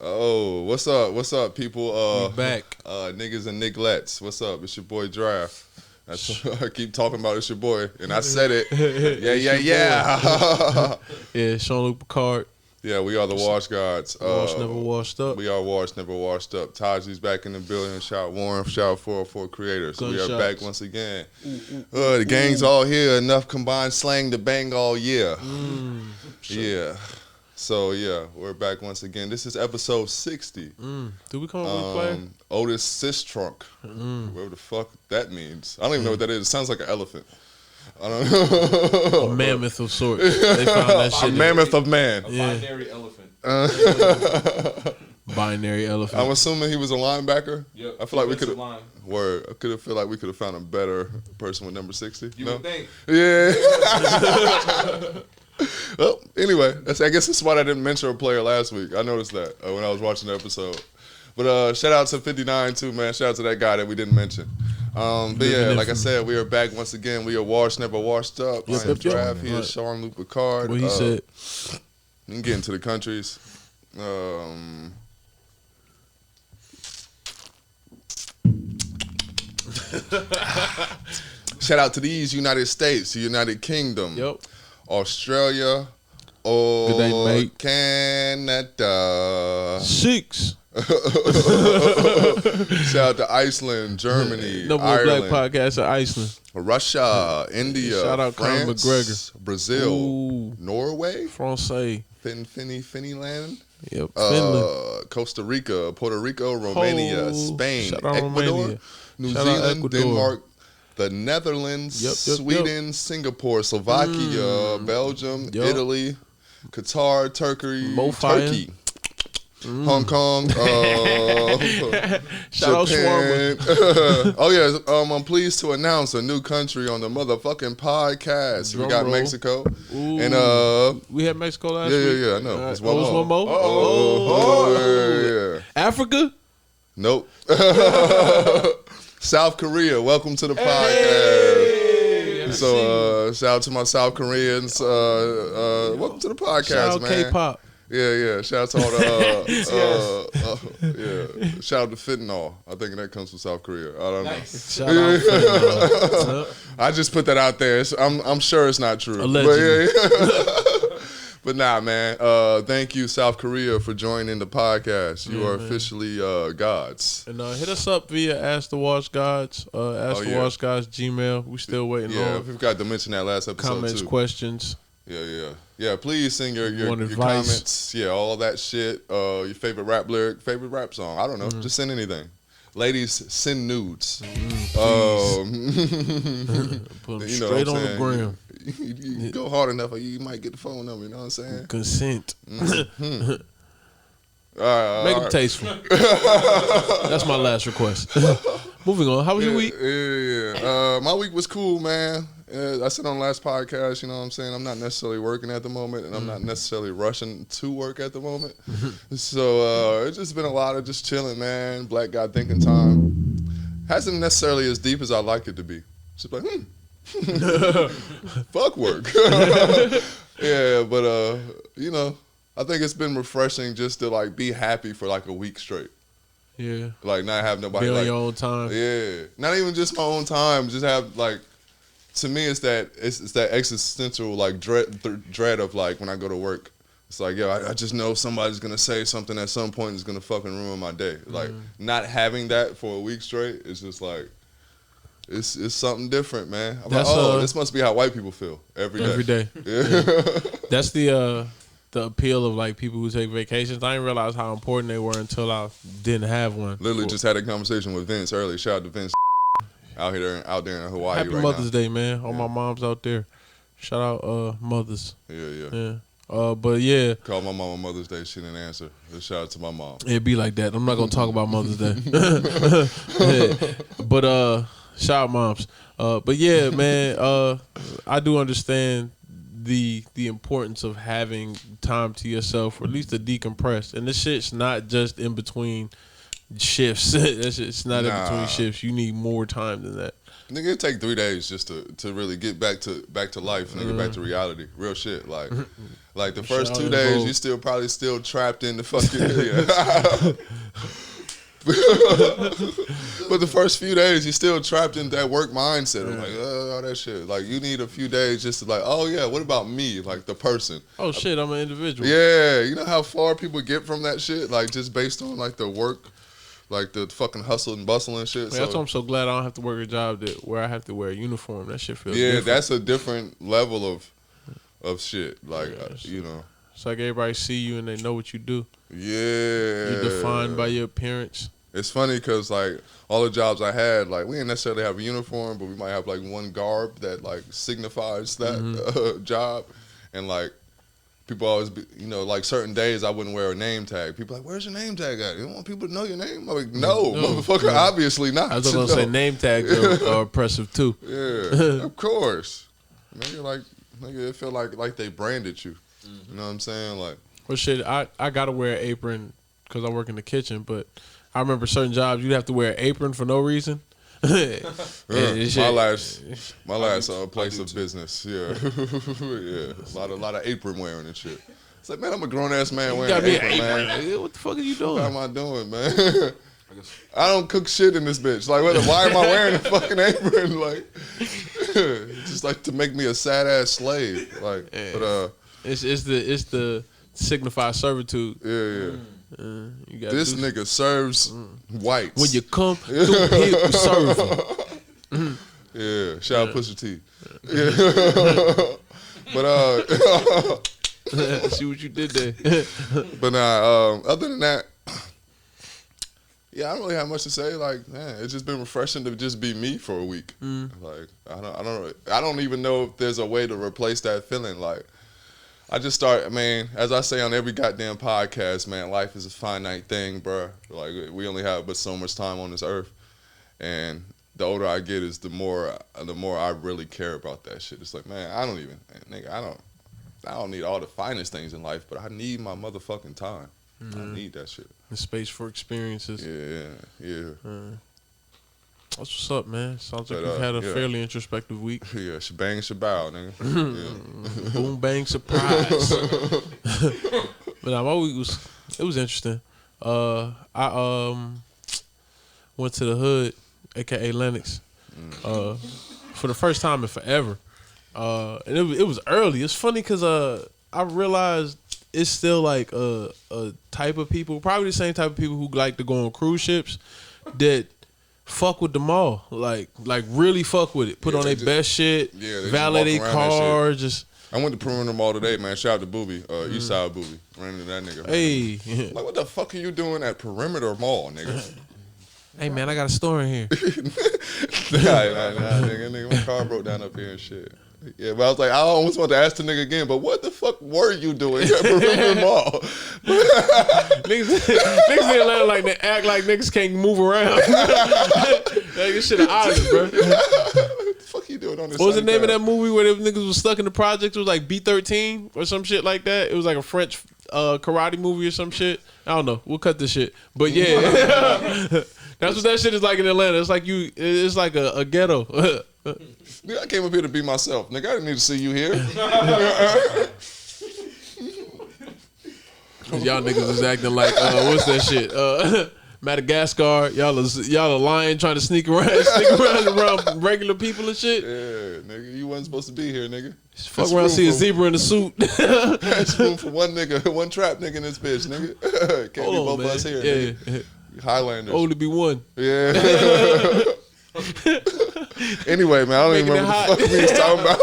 Oh, what's up? What's up, people? We back. Niggas and Niglets. What's up? It's your boy Draft. I keep talking about it's your boy, and I said it. Yeah. Yeah, Jean-Luc Picard. Yeah, we are the Wash Gods. Wash never washed up. We are Wash never washed up. Taji's back in the building. Shout Warren. Shout 404 Creators. We are back once again. The gang's all here. Enough combined slang to bang all year. Sure. Yeah. So, yeah, we're back once again. This is episode 60. Do we come up with a player? Otis Sis Trunk. Whatever the fuck that means. I don't even know what that is. It sounds like an elephant. I don't know. A mammoth of sorts. They found that shit. A mammoth of man. A binary elephant. Binary elephant. I'm assuming he was a linebacker. Yep. I feel like we could have. Word. I could have feel like we could have found a better person with number 60. You would think. Yeah. Well, anyway, I guess that's why I didn't mention a player last week. I noticed that when I was watching the episode. But shout out to 59 too, man. Shout out to that guy that we didn't mention. But yeah, like I said, we are back once again. We are washed, never washed up. I am Draft. He is Jean-Luc Picard. What he said. We can get into the countries. Shout out to these United States, the United Kingdom. Yep. Australia, or Good day, mate. Canada. 6. Shout out to Iceland, Germany, No more Ireland, black podcast in Iceland. Russia, India, Shout out Conor France, McGregor. Brazil, Ooh. Norway, Francais. Finland, Yep. Finland. Costa Rica, Puerto Rico, Romania, Spain, Shout out Ecuador, Romania. New Shout out Zealand, Ecuador. Denmark, the Netherlands, Sweden, Singapore, Slovakia, Belgium, Italy, Qatar, Turkey, Hong Kong, Shout out Japan. Oh yeah, I'm pleased to announce a new country on the motherfucking podcast. We got Mexico, and we had Mexico last week. Yeah, I know. It's one more. Yeah. Africa? Nope. South Korea, welcome to the podcast. So shout out to my South Koreans. Welcome to the podcast, Shout out man. K-pop. Yeah. Shout out to all the shout out to fentanyl. I think that comes from South Korea. I don't know. Shout out fentanyl. I just put that out there. I'm sure it's not true. Allegedly. But nah, man. Thank you, South Korea, for joining the podcast. You are officially gods. And hit us up via Ask the Wash Gods. Ask the Wash Gods Gmail. We still waiting on. Yeah, we forgot to mention that last episode comments, too. questions. Yeah. Please send your comments. Yeah, all that shit. Your favorite rap lyric, favorite rap song. I don't know. Just send anything. Ladies, send nudes. Put them straight on the gram. You go hard enough, you might get the phone number. You know what I'm saying? Consent. Make them tasteful. That's my last request. Moving on. How was your week? Yeah. My week was cool, man. I said on the last podcast, you know what I'm saying? I'm not necessarily working at the moment, and I'm not necessarily rushing to work at the moment. So it's just been a lot of just chilling, man. Black guy thinking time. Hasn't necessarily as deep as I'd like it to be. Just like, fuck work. Yeah, but you know, I think it's been refreshing just to like be happy for like a week straight. Yeah. Like not have nobody be on like your own time. Yeah. Not even just my own time. Just have like, to me it's that existential like dread of like when I go to work. It's like, yo, I just know somebody's gonna say something at some point that's gonna fucking ruin my day. Like not having that for a week straight is just like it's something different, man. I'm like, this must be how white people feel every day. Every day. Yeah. That's the appeal of like people who take vacations. I didn't realize how important they were until I didn't have one. Literally just had a conversation with Vince earlier. Shout out to Vince out there in Hawaii. Happy right Mother's now. Day, man. All my moms out there. Shout out mothers. Yeah. But yeah. Called my mom on Mother's Day. She didn't answer. Just shout out to my mom. It'd be like that. I'm not gonna talk about Mother's Day. But shout out moms. But yeah, man. I do understand the importance of having time to yourself, or at least to decompress. And this shit's not just in between shifts. It's not in between shifts. You need more time than that. Nigga, it take 3 days just to really get back to life, nigga, back to reality, real shit. Like the first 2 days, you still probably trapped in the fucking. But the first few days, you're still trapped in that work mindset of like, all that shit. Like, you need a few days just to like, oh yeah, what about me, like the person? Oh shit, I'm an individual. Yeah, you know how far people get from that shit, like just based on like the work. Like the fucking hustle and bustle and shit. Man, that's why I'm so glad I don't have to work a job where I have to wear a uniform. That shit feels different. That's a different level of shit. Like, you know. It's like everybody see you and they know what you do. Yeah. You're defined by your appearance. It's funny because, like, all the jobs I had, like, we didn't necessarily have a uniform, but we might have, like, one garb that, like, signifies that job. And, like, people always be, you know, like certain days I wouldn't wear a name tag. People are like, where's your name tag at? You don't want people to know your name? I'm like, no. Motherfucker, obviously not. I was going to say name tags are oppressive too. Yeah, of course. Nigga, it feel like they branded you. You know what I'm saying? Like, well, shit, I got to wear an apron because I work in the kitchen, but I remember certain jobs you'd have to wear an apron for no reason. My last place of business, yeah, a lot of apron wearing and shit. It's like, man, I'm a grown ass man wearing an apron, man. What the fuck are you doing? What am I doing, man? I don't cook shit in this bitch. Like, why am I wearing a fucking apron? Like, just like to make me a sad ass slave. Like, but it's the signify servitude. Yeah. This nigga serves whites. When you come through here, we serve them. Yeah, shout out Pusha T. Yeah. But see what you did there. But other than that, yeah, I don't really have much to say. Like, man, it's just been refreshing to just be me for a week. Like, I don't even know if there's a way to replace that feeling. Like, I just as I say on every goddamn podcast, man, life is a finite thing, bro. Like, we only have but so much time on this earth. And the older I get is the more I really care about that shit. It's like, man, I don't need all the finest things in life, but I need my motherfucking time. I need that shit. The space for experiences. Yeah. That's what's up, man. Sounds like you've had a fairly introspective week. Yeah, shebang, shabow, nigga. Boom, bang, surprise. But my week was interesting. I went to the hood, aka Lennox, for the first time in forever. And it was early. It's funny because I realized it's still like a type of people, probably the same type of people who like to go on cruise ships that fuck with the mall, like really fuck with it. Put on their best shit, valet their car. Just I went to Perimeter Mall today, man. Shout out to Booby, East Side Booby. Ran into that nigga. Hey, like, what the fuck are you doing at Perimeter Mall, nigga? Hey, man, I got a store in here. Nigga, my car broke down up here and shit. Yeah, but I was like, I almost want to ask the nigga again, but what the fuck were you doing at Perimeter Mall? niggas in Atlanta like they act like niggas can't move around. That shit an island, bro. What the fuck you doing on this? What was the name of that movie where them niggas was stuck in the projects? It was like B-13 or some shit like that. It was like a French karate movie or some shit. I don't know. We'll cut this shit. But yeah, that's what that shit is like in Atlanta. It's like it's like a ghetto. Nigga, I came up here to be myself. Nigga, I didn't need to see you here. Y'all niggas is acting like what's that shit? Madagascar. Y'all a lion trying to sneak around regular people and shit. Yeah, nigga, you wasn't supposed to be here, nigga. Fuck around, see a zebra in a suit. That's room for one nigga, one trap nigga in this bitch, nigga. Can't be both of us here, nigga. Highlanders. Only be one. Yeah. Anyway, man, I don't even remember what the fuck we was talking about.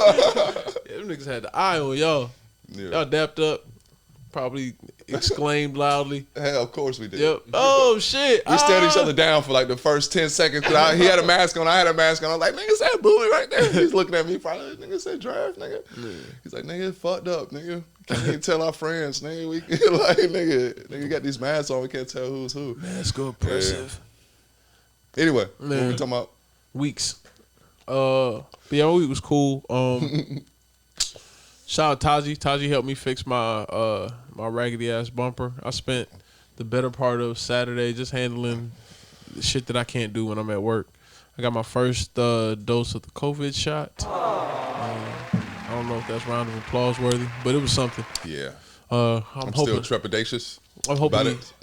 Yeah, them niggas had the eye on y'all. Yeah. Y'all dapped up. Probably exclaimed loudly. Hell, of course we did. Yep. Oh, shit. We stared each other down for like the first 10 seconds. He had a mask on, I had a mask on. I was like, nigga, that Booby right there. He's looking at me, probably, nigga said draft, nigga. Yeah. He's like, nigga, it's fucked up, nigga. Can't even tell our friends, nigga. We like, nigga got these masks on, we can't tell who's who. Mask oppressive. Yeah. Anyway, what we talking about? Weeks. But yeah, my week was cool. Shout out Taji. Taji helped me fix my my raggedy ass bumper. I spent the better part of Saturday just handling the shit that I can't do when I'm at work. I got my first dose of the COVID shot. I don't know if that's round of applause worthy, but it was something. Yeah. I'm still trepidatious. I'm hoping. About it.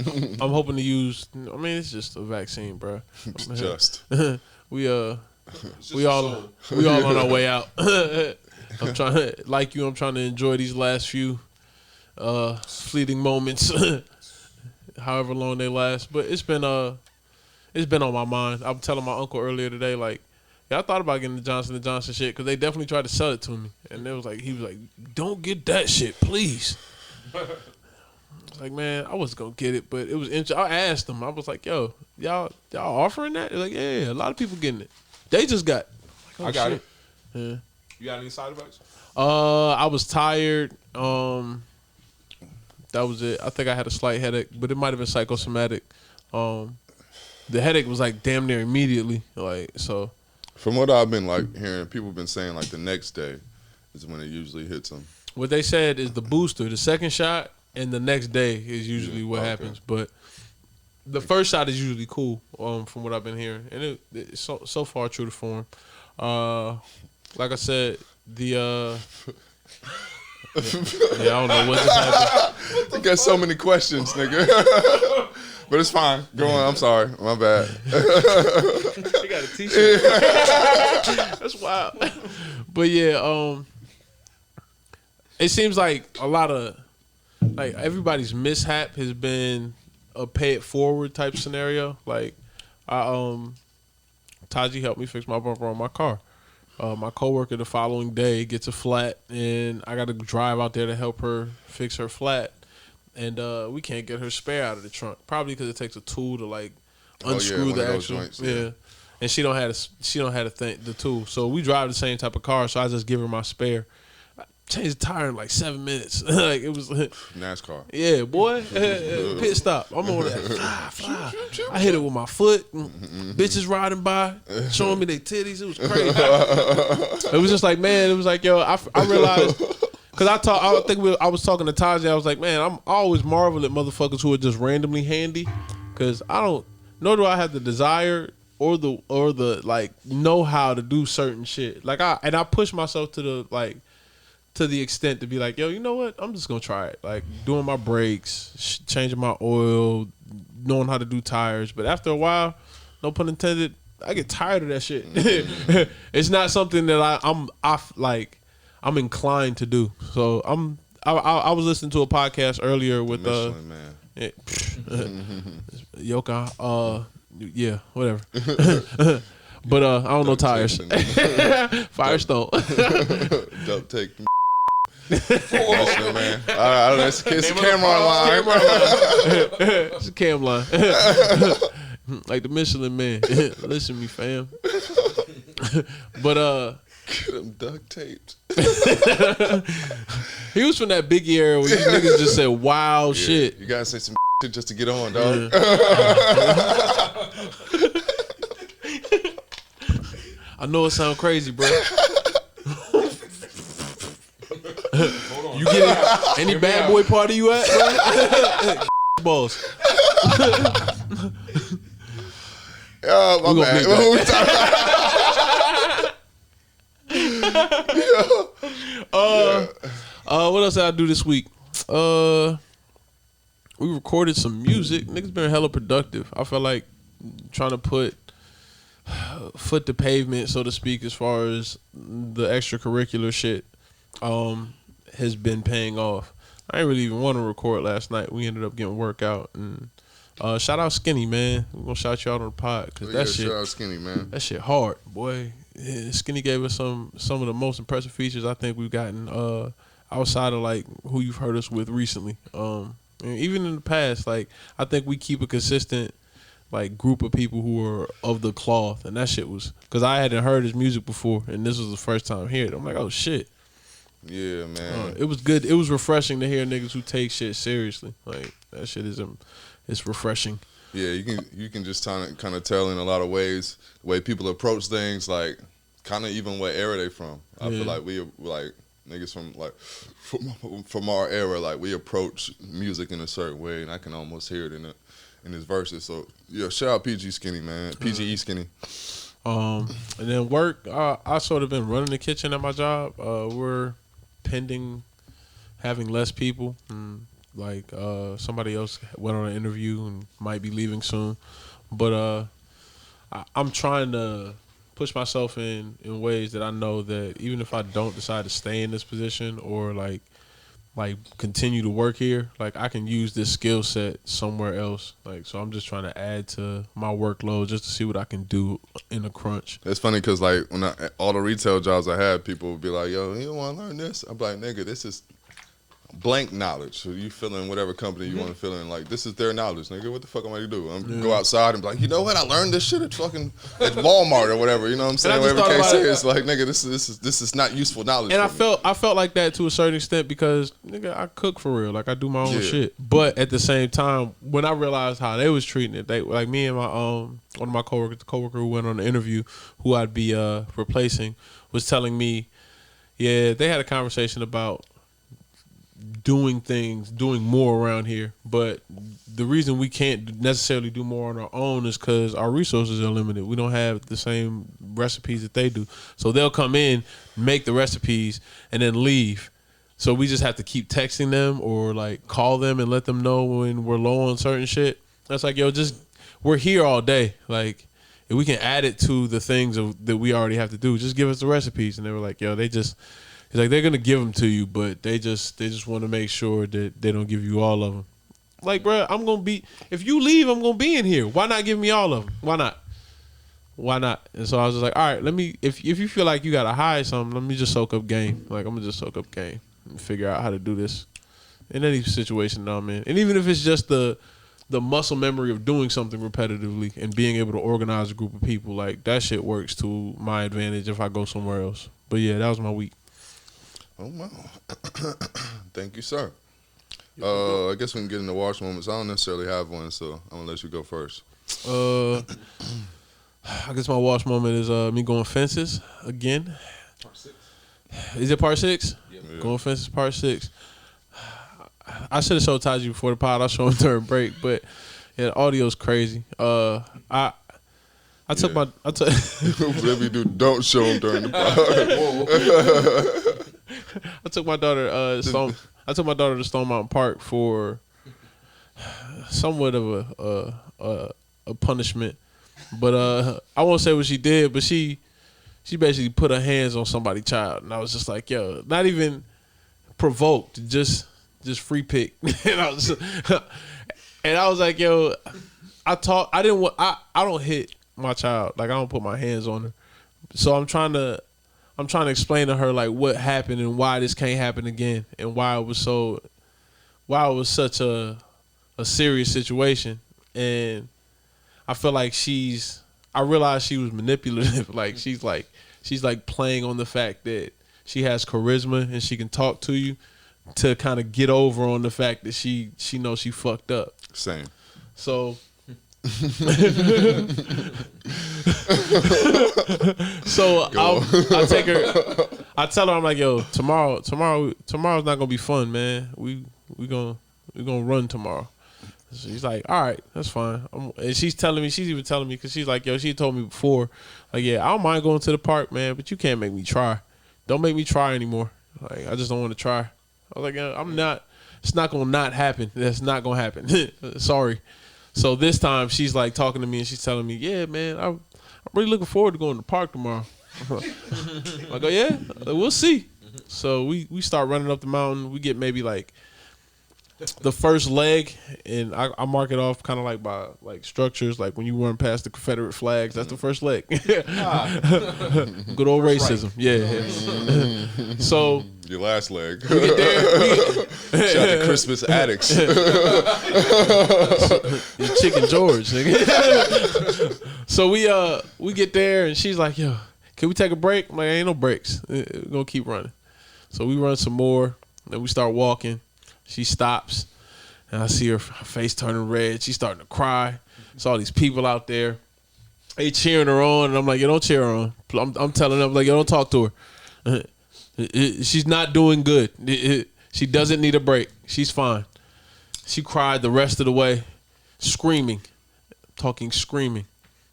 I'm hoping to use. I mean, it's just a vaccine, bro. Just. we all on our way out. I'm trying to, like you. I'm trying to enjoy these last few fleeting moments, however long they last. But it's been on my mind. I'm telling my uncle earlier today, like, yeah, I thought about getting the Johnson & Johnson shit because they definitely tried to sell it to me, and he was like, don't get that shit, please. I was like, man, I wasn't gonna get it, but it was interesting. I asked them. I was like, yo, y'all offering that? They're like, yeah, a lot of people getting it. They just got. Like, oh, I got shit. it. Yeah. You got any side effects? I was tired. That was it. I think I had a slight headache, but it might have been psychosomatic. The headache was like damn near immediately, like so. From what I've been like hearing, people have been saying like the next day is when it usually hits them. What they said is the booster, the second shot, and the next day is usually what happens. But the first shot is usually cool, from what I've been hearing, and it's so far true to form. Like I said, the I don't know what just happened. You got so many questions, nigga. But it's fine. Go on. I'm sorry. My bad. You got a t-shirt. That's wild. But yeah, it seems like a lot of like everybody's mishap has been a pay it forward type scenario. Like Taji helped me fix my bumper on my car. My coworker the following day gets a flat, and I got to drive out there to help her fix her flat. And we can't get her spare out of the trunk, probably because it takes a tool to like unscrew the actual joints, yeah. And she don't have the tool, so we drive the same type of car. So I just give her my spare. I changed the tire in like 7 minutes. Like it was NASCAR. Yeah, boy. Pit stop. I'm on that. Fly. I hit it with my foot. Bitches riding by, showing me their titties. It was crazy. It was just like, man. It was like, yo. I realized. Cause I was talking to Taji. I was like, man, I'm always marvel at motherfuckers who are just randomly handy. Cause nor do I have the desire or the like know how to do certain shit. Like I push myself to the extent to be like, yo, you know what? I'm just gonna try it. Like doing my brakes, changing my oil, knowing how to do tires. But after a while, no pun intended, I get tired of that shit. It's not something that I'm inclined to do. So I was listening to a podcast earlier with Michelin Man. Yoka. Yeah, whatever. But I don't know tires. Firestone. Duct Taped. Michelin Man. I don't know. It's a camera line. It's a cam line. Like the Michelin Man. Listen to me, fam. But Get him duct taped. He was from that big era where you niggas just said wild shit. You gotta say some shit just to get on, dog. I know it sound crazy, bro. You get it? Any bad boy party you at, bro? Balls. Oh, my bad. What else did I do this week? We recorded some music. Niggas been hella productive. I feel like trying to put foot to pavement, so to speak, as far as the extracurricular shit has been paying off. I didn't really even want to record last night. We ended up getting work out. And shout out Skinny, man. We're going to shout you out on the pod. Because that shit, shout out Skinny, man. That shit hard, boy. Yeah, Skinny gave us some of the most impressive features I think we've gotten outside of like who you've heard us with recently. And even in the past, like I think we keep a consistent like group of people who are of the cloth, and that shit was because I hadn't heard his music before, and this was the first time hearing it. I'm like, oh shit. Yeah, man. It was good. It was refreshing to hear niggas who take shit seriously. Like that shit it's refreshing. Yeah, you can just kind of tell in a lot of ways the way people approach things, like kind of even what era they from. I feel like we like niggas from our era, like we approach music in a certain way, and I can almost hear it in his verses. So yeah, shout out PG Skinny, man. PGE Skinny. And then work, I sort of been running the kitchen at my job. We're pending having less people. Like somebody else went on an interview and might be leaving soon. But I'm trying to push myself in ways that I know that even if I don't decide to stay in this position or like continue to work here, like I can use this skill set somewhere else. Like, so I'm just trying to add to my workload just to see what I can do in a crunch. It's funny because like when all the retail jobs I had, people would be like, "Yo, you want to learn this?" I'm like, "Nigga, this is blank knowledge. So you fill in whatever company you want to fill in. Like, this is their knowledge, nigga. What the fuck am I gonna do? I'm go outside and be like, you know what? I learned this shit at Walmart or whatever. You know what I'm saying? Whatever the case is, like, nigga, this is not useful knowledge. And I felt like that to a certain extent because nigga, I cook for real. Like I do my own shit. But at the same time, when I realized how they was treating it, they like me and my one of my coworkers, the coworker who went on the interview, who I'd be replacing, was telling me, yeah, they had a conversation about doing more around here, but the reason we can't necessarily do more on our own is because our resources are limited. We don't have the same recipes that they do, so they'll come in, make the recipes, and then leave. So we just have to keep texting them or like call them and let them know when we're low on certain shit. That's like, yo, just we're here all day. Like, if we can add it to the things that we already have to do, just give us the recipes. And they were like, yo, he's like, they're gonna give them to you, but they just want to make sure that they don't give you all of them. Like, bro, if you leave, I'm gonna be in here. Why not give me all of them? Why not? And so I was just like, all right, if you feel like you gotta hide something, let me just soak up game. Like, I'm gonna just soak up game and figure out how to do this in any situation that I'm in. And even if it's just the muscle memory of doing something repetitively and being able to organize a group of people, like that shit works to my advantage if I go somewhere else. But yeah, that was my week. Oh, wow. Thank you, sir. I guess we can get into wash moments. I don't necessarily have one, so I'm going to let you go first. I guess my wash moment is me going fences again. Part 6. Is it part 6? Yeah. Going fences part 6. I should have showed Taji before the pod. I showed him during break, but yeah, the audio's crazy. I took my... Whatever you do, don't show him during the pod. I took my daughter to Stone Mountain Park for somewhat of a punishment, but I won't say what she did. But she basically put her hands on somebody's child, and I was just like, yo, not even provoked, just free pick. And I was like, yo, I don't hit my child, like I don't put my hands on her, so I'm trying to explain to her like what happened and why this can't happen again and why it was such a serious situation. And I feel like I realized she was manipulative. Like she's playing on the fact that she has charisma and she can talk to you to kind of get over on the fact that she knows she fucked up. Same. So I take her. I tell her, I'm like, yo, tomorrow's not gonna be fun, man. We gonna run tomorrow. She's like, all right, that's fine. And she's even telling me, because she's like, yo, she told me before, like, yeah, I don't mind going to the park, man, but you can't make me try. Don't make me try anymore. Like, I just don't want to try. I was like, yeah, I'm not. It's not gonna not happen. That's not gonna happen. Sorry. So this time she's like talking to me and she's telling me, yeah, man, I'm really looking forward to going to the park tomorrow. Like, oh yeah, we'll see. So we start running up the mountain. We get maybe like the first leg, and I mark it off kind of like by like structures, like when you run past the Confederate flags, that's the first leg. Good old racism, right. Yeah. So your last leg. We get there. Shout out to Christmas addicts. Chicken George, nigga. So we get there, and she's like, yo, can we take a break? I'm like, ain't no breaks. We're gonna keep running. So we run some more, then we start walking. She stops, and I see her face turning red. She's starting to cry. There's all these people out there. They cheering her on, and I'm like, yo, don't cheer her on. I'm telling them, like, yo, don't talk to her. She's not doing good. She doesn't need a break. She's fine. She cried the rest of the way, screaming.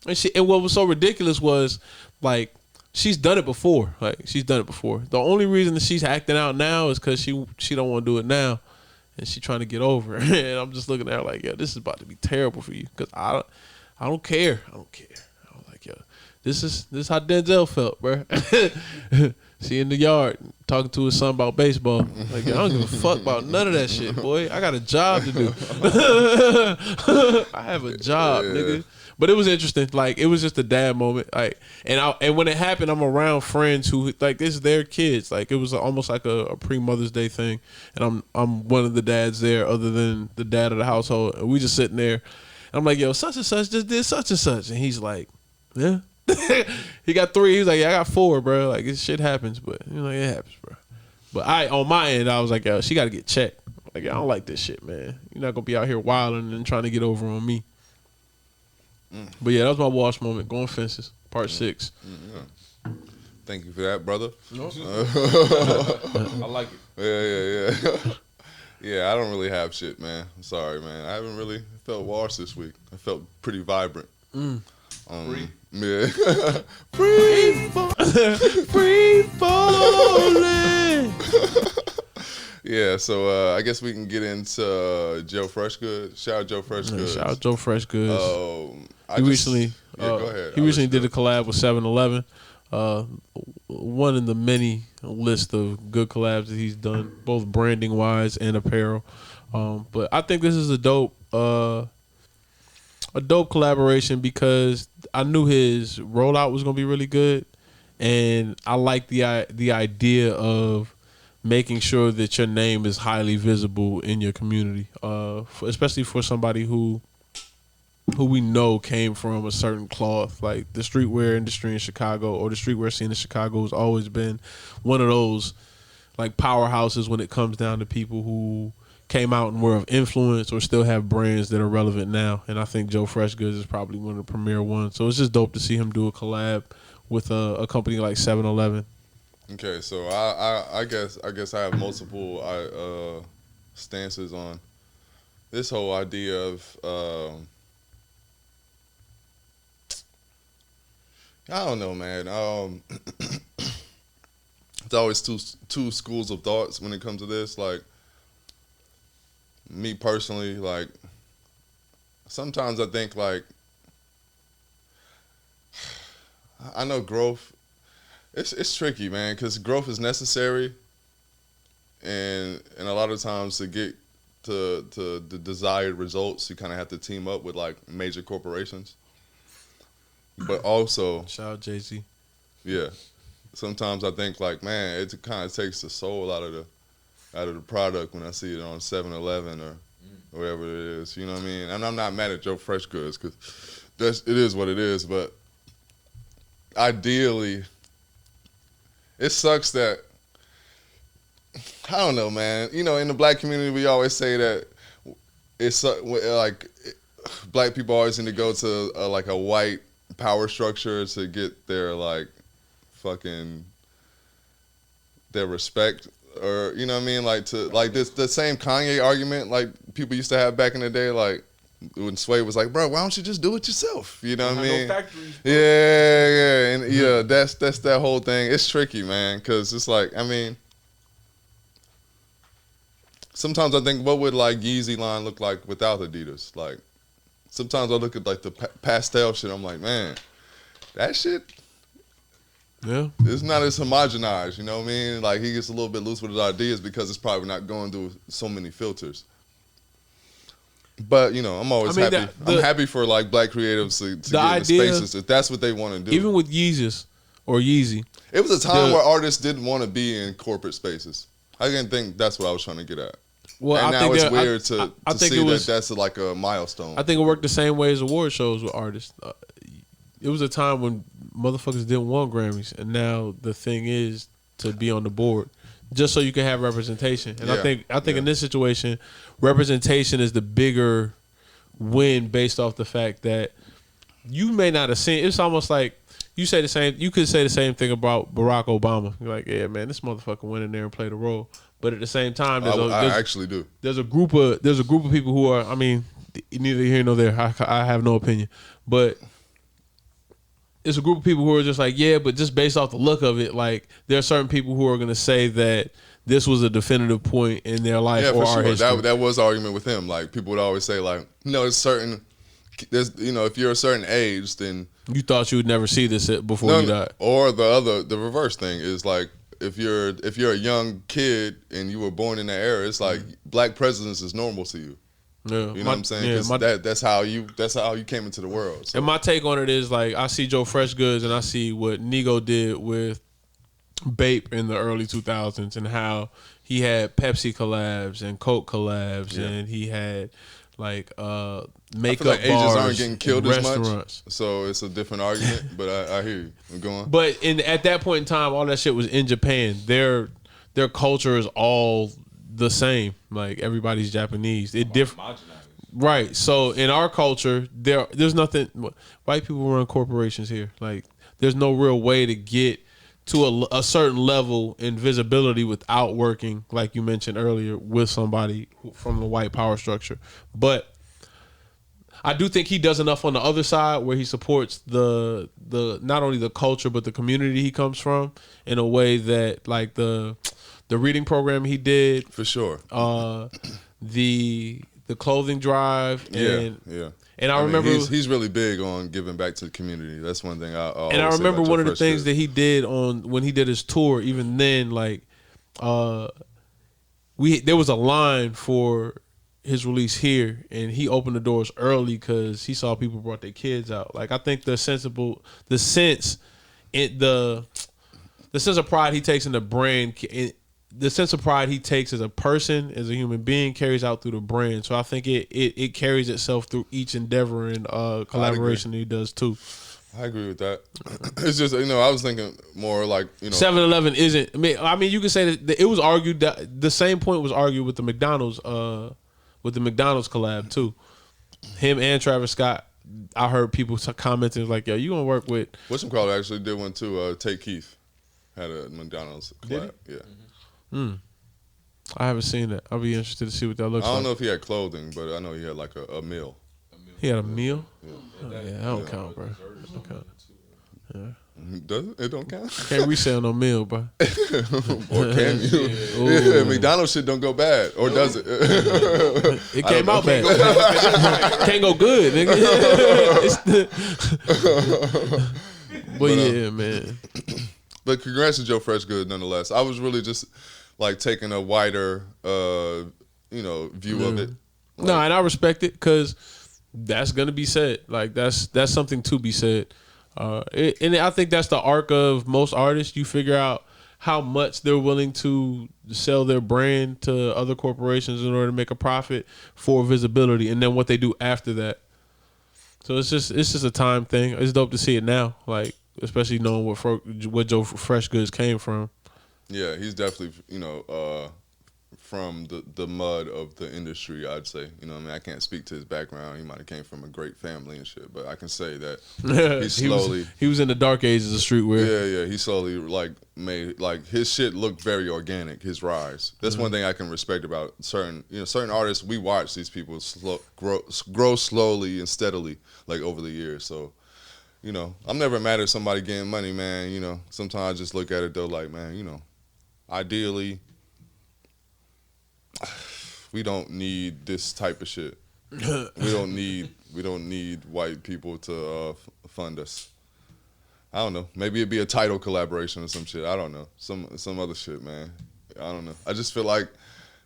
And what was so ridiculous was like she's done it before. The only reason that she's acting out now is because she don't want to do it now, and she trying to get over it. And I'm just looking at her like, yo, this is about to be terrible for you because I don't care. I was like, yo, this is how Denzel felt, bro. She in the yard talking to his son about baseball. Like, yo, I don't give a fuck about none of that shit, boy. I got a job to do. I have a job, nigga. But it was interesting. Like, it was just a dad moment. Like, and when it happened, I'm around friends who like it's their kids. Like, it was almost like a pre-Mother's Day thing. And I'm one of the dads there, other than the dad of the household. And we just sitting there. And I'm like, yo, such and such just did such and such. And he's like, yeah. He got 3. He was like, yeah, I got 4, bro. Like, this shit happens, but you know, it happens, bro. But on my end, I was like, yo, she got to get checked. Like, I don't like this shit, man. You're not gonna be out here wilding and trying to get over on me. But yeah, that was my wash moment. Going fences, part 6. Yeah. Thank you for that, brother. No. I like it. Yeah. Yeah, I don't really have shit, man. I'm sorry, man. I haven't really felt washed this week. I felt pretty vibrant. Free. Yeah. Free falling. Yeah, so I guess we can get into Joe Freshgoods. Shout out Joe Freshgoods. Shout out Joe Freshgoods. He recently go ahead. He recently did a collab with 7-Eleven. One in the many list of good collabs that he's done, both branding wise and apparel. But I think this is a dope collaboration because I knew his rollout was gonna be really good, and I like the idea of making sure that your name is highly visible in your community, especially for somebody who we know came from a certain cloth. Like the streetwear industry in Chicago, or the streetwear scene in Chicago, has always been one of those like powerhouses when it comes down to people who came out and were of influence or still have brands that are relevant now. And I think Joe Freshgoods is probably one of the premier ones. So it's just dope to see him do a collab with a company like 7-Eleven. Okay, so I guess I have multiple stances on this whole idea of I don't know, man. It's always two schools of thoughts when it comes to this. Like me personally, like sometimes I think like I know growth. It's tricky, man, because growth is necessary, and a lot of times to get to the desired results, you kind of have to team up with like major corporations. But also, shout out Jay-Z. Yeah, sometimes I think like, man, it kind of takes the soul out of the product when I see it on 7-Eleven or whatever it is. You know what I mean? And I'm not mad at Joe Freshgoods because it is what it is. But ideally, it sucks that, I don't know, man. You know, in the black community, we always say that it's like black people always need to go to like a white power structure to get their like fucking their respect, or you know what I mean, like to like this the same Kanye argument like people used to have back in the day, like when Sway was like, bro, why don't you just do it yourself? You know what I mean? No factories, yeah, and yeah, that's that whole thing. It's tricky, man, because it's like, I mean, sometimes I think, what would like Yeezy line look like without Adidas? Like, sometimes I look at like the pastel shit, I'm like, man, that shit, yeah, it's not as homogenized, you know what I mean? Like, he gets a little bit loose with his ideas because it's probably not going through so many filters. But, you know, I'm always happy. I'm happy for like black creatives to get in the spaces if that's what they want to do. Even with Yeezus or Yeezy, it was a time where artists didn't want to be in corporate spaces. I didn't think that's what I was trying to get at. Well, and I now think it's weird to think see that that's like a milestone. I think it worked the same way as award shows with artists. It was a time when motherfuckers didn't want Grammys, and now the thing is to be on the board just so you can have representation. And I think in this situation, representation is the bigger win based off the fact that you may not have seen. It's almost like you could say the same thing about Barack Obama. You're like, yeah, man, this motherfucker went in there and played a role. But at the same time, I actually do. There's a group of people who are, I mean, neither here nor there. I have no opinion, but it's a group of people who are just like, yeah, but just based off the look of it, like there are certain people who are going to say that this was a definitive point in their life or our history. That was the argument with him. Like people would always say, like, it's certain. There's, if you're a certain age, then you thought you would never see this before you died. Or the reverse thing is like if you're a young kid and you were born in that era, it's like black presidents is normal to you. Yeah, you know what I'm saying? Because that's how you came into the world. So. And my take on it is like I see Joe Freshgoods and I see what Nigo did with Bape in the early 2000s and how he had Pepsi collabs and Coke collabs and he had like makeup like bars Asians aren't getting killed as restaurants. Much, so it's a different argument. But I hear you. I'm going. But at that point in time, all that shit was in Japan. Their culture is all the same. Like everybody's Japanese. It different. Right. So in our culture, there's nothing. White people run corporations here. Like there's no real way to get to a certain level in visibility without working, like you mentioned earlier, with somebody from the white power structure. But I do think he does enough on the other side where he supports the not only the culture but the community he comes from in a way that like the reading program he did for sure, the clothing drive and And I remember he's really big on giving back to the community. That's one thing I remember one of the things that he did when he did his tour. Even then, like there was a line for his release here, and he opened the doors early because he saw people brought their kids out. Like I think the sense of pride he takes in the brand. The sense of pride he takes as a person, as a human being, carries out through the brand. So I think it carries itself through each endeavor and collaboration that he does too. I agree with that. It's just I was thinking more like 7-Eleven isn't. I mean, you could say that it was argued that the same point was argued with the McDonald's collab too. Him and Travis Scott. I heard people commenting like, "Yo, you gonna work with?" Whatchamacallit actually did one too. Take Keith had a McDonald's collab. Yeah. I haven't seen that. I'll be interested to see what that looks like. I don't know if he had clothing, but I know he had like a meal. He had a meal? Yeah, that don't count, bro. That don't count. Yeah. Does it? It don't count? Can't resell no meal, bro. Or can you? Yeah, McDonald's shit don't go bad. Or does it? It came out bad. Can't go good, nigga. But yeah, man. But congrats to Joe Freshgoods nonetheless. I was really just like taking a wider view of it. No, and I respect it because that's gonna be said. Like that's something to be said. And I think that's the arc of most artists. You figure out how much they're willing to sell their brand to other corporations in order to make a profit for visibility, and then what they do after that. So it's just a time thing. It's dope to see it now, like especially knowing what Joe Freshgoods came from. Yeah, he's definitely from the mud of the industry, I'd say. You know what I mean? I can't speak to his background. He might have came from a great family and shit, but I can say that he slowly... he was in the dark ages of streetwear. Yeah, he slowly like made... Like, his shit looked very organic, his rise. That's one thing I can respect about certain artists. We watch these people grow slowly and steadily, like, over the years. So, I'm never mad at somebody getting money, man. Sometimes I just look at it, though, like, man, ideally... we don't need this type of shit. We don't need white people to fund us. I don't know. Maybe it'd be a title collaboration or some shit. I don't know. Some other shit, man. I don't know. I just feel like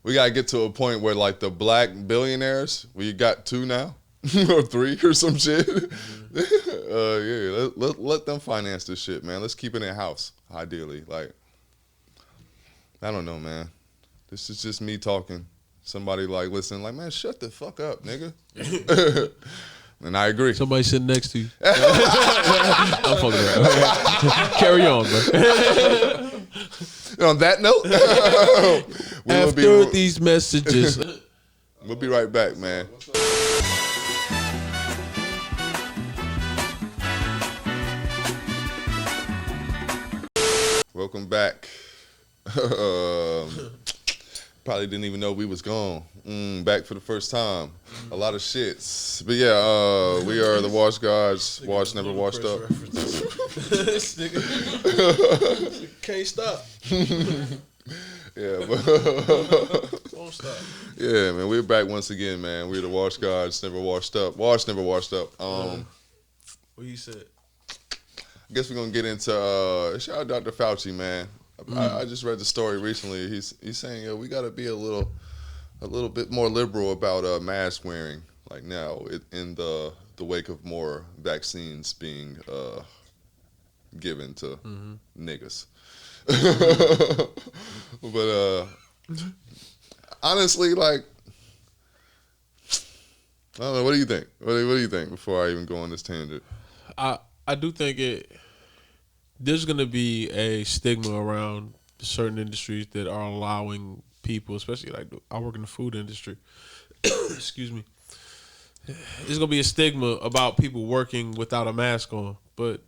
we gotta get to a point where like the black billionaires, we got 2 now or 3 or some shit. Let them finance this shit, man. Let's keep it in house. Ideally, like I don't know, man. This is just me talking. Somebody like listen, like, man, shut the fuck up, nigga. And I agree. Somebody sitting next to you. I'm fucking around. Carry on, bro. On that note, after these messages, we'll be right back, man. Welcome back. Probably didn't even know we was gone. Back for the first time. A lot of shits. But yeah, we are the Wash Gods. Wash never washed up. This nigga can't stop. Yeah, but Won't stop. yeah, man, we're back once again, man. We're the Wash Gods, never washed up. Wash never washed up. What you said? I guess we're gonna get into shout out Dr. Fauci, man. I just read the story recently. He's saying, we gotta be a little bit more liberal about mask wearing, like now in the wake of more vaccines being given to niggas. But honestly, like, I don't know. What do you think? What do you think before I even go on this tangent? I do think there's going to be a stigma around certain industries that are allowing people, especially like I work in the food industry. Excuse me. There's going to be a stigma about people working without a mask on, but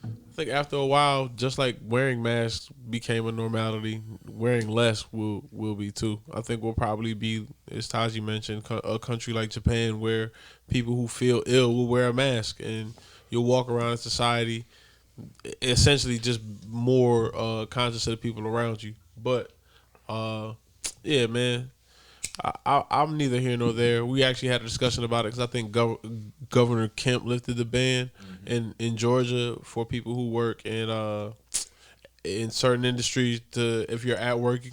I think after a while, just like wearing masks became a normality, wearing less will be too. I think we'll probably be, as Taji mentioned, a country like Japan where people who feel ill will wear a mask and you'll walk around in society essentially just more conscious of the people around you. But yeah, man, I'm neither here nor there. We actually had a discussion about it because I think Governor Kemp lifted the ban in Georgia for people who work in certain industries. If you're at work, you